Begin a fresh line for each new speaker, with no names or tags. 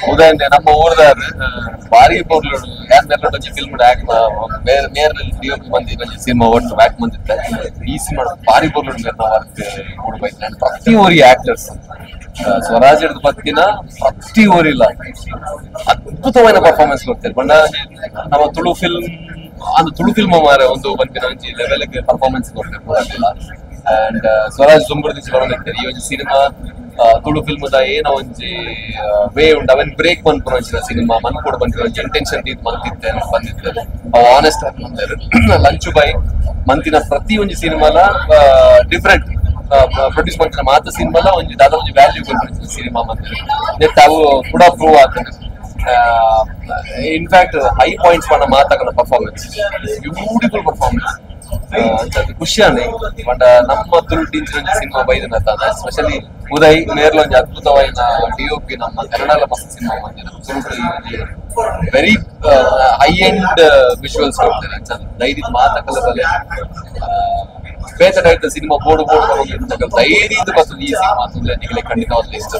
ಉದಯಂತೆ ನಮ್ಮ ಊರ್ದಾರು ಭಾರಿ ಪೋರ್ಲು ಯಾರು ನೆರಳು ಫಿಲ್ಮ್ ನೇರ ಡಿಒಪಿ ಮಂದಿ ಸಿನಿಮಾ ಒಟ್ಟು ಬ್ಯಾಕ್ ಬಂದಿದ್ದೆ ಈ ಸಿನಿಮಾ ಭಾರಿ ಪೋರ್ಲು ವರ್ಕ್ ಕೊಡ್ಬೇಕು ಪ್ರತಿ ಊರಿಗೆ ಆಕ್ಟರ್ಸ್ ಸ್ವರಾಜ್ ಬತ್ತಿನ ಪ್ರತಿ ಊರಿಲ್ಲ ಅದ್ಭುತమైన ಪರ್ಫಾರ್ಮೆನ್ಸ್ ಕೊಡ್ತಾರೆ ಬಣ್ಣ ನಮ್ಮ ತುಳು ಫಿಲ್ಮ್ ಅದು ತುಳು ಫಿಲ್ಮ್ ಮಾರ ಒಂದು ಬಂದಿನ ಲೆವೆಲ್ಗೆ ಪರ್ಫಾರ್ಮೆನ್ಸ್ ಕೊಡ್ತಾರೆ ಅಂಡ್ ಸ್ವರಾಜ್ ದುಂಬುರ್ದಿ ಬರೋದಿರ್ತಾರೆ ಈ ಒಂದು ಸಿನಿಮಾ ತುಳು ಫಿಲ್ಮ್ ಏನೋ ಒಂಜಿ ವೇ ಉಂಟು ಅವನ್ ಬ್ರೇಕ್ ಬಂದ್ಕೊಂಡು ಸಿನಿಮಾ ಮನ್ ಕೂಡ ಬಂದಿರೋ ಇಂಟೆನ್ಷನ್ ಬಂದಿದ್ದೆ ಬಂದಿದ್ದಾರೆ ಆನೆಸ್ಟ್ ಆಗಿ ಬಂದರು ಲಂಚು ಬೈ ಮಂತಿನ ಪ್ರತಿ ಒಂದು ಸಿನಿಮಾಲ ಡಿಫ್ರೆಂಟ್ ಪ್ರೊಡ್ಯೂಸ್ ಮಾಡ್ತಾರೆ ಮಾತ ಸಿನಿಮಾಲ ಒಂದು ದಾದ ಒಂದು ವ್ಯಾಲ್ಯೂ ಬಂದಿರುತ್ತೆ ಸಿನಿಮಾ ಬಂದಿದೆ ತಾವು ಕೂಡ ಪ್ರೂವ್ ಆಗ್ತದೆ ಇನ್ಫ್ಯಾಕ್ಟ್ ಹೈ ಪಾಯಿಂಟ್ಸ್ ಪಣ್ಣ ಮಾತಾಗನ ಪರ್ಫಾರ್ಮೆನ್ಸ್ ಬ್ಯೂಟಿಫುಲ್ ಪರ್ಫಾರ್ಮೆನ್ಸ್ ಖುಷಿ ಅನೇ ಬಟ್ ನಮ್ಮ ತುಳು ಟೀಚರ್ ಸಿನಿಮಾ ಬೈದನ ಎಸ್ಪೆಷಲಿ ಉದಯ್ ನೇರ್ಲ ಒಂದು ಅದ್ಭುತವಾದ ಡಿಒಪಿ ನಮ್ಮ ಕನ್ನಡ ಮಸ್ತ್ ಸಿನಿಮಾ ಬಂದಿದೆ ವೆರಿ ಹೈ ಎಂಡ್ ವಿಜುವಲ್ಸ್ ಕೊಡ್ತಾರೆ ಧೈರ್ಯ ಮಾತಕಲ್ಲದಲ್ಲೇ ಬೇಜಾರಾಯ್ತು ಸಿನಿಮಾ ಬೋರ್ಡ್ ಧೈರ್ಯದ ಮತ್ತು ಈ ಸಿನಿಮಾ ಖಂಡಿತವಾಗ್ಲೂ ಇಷ್ಟ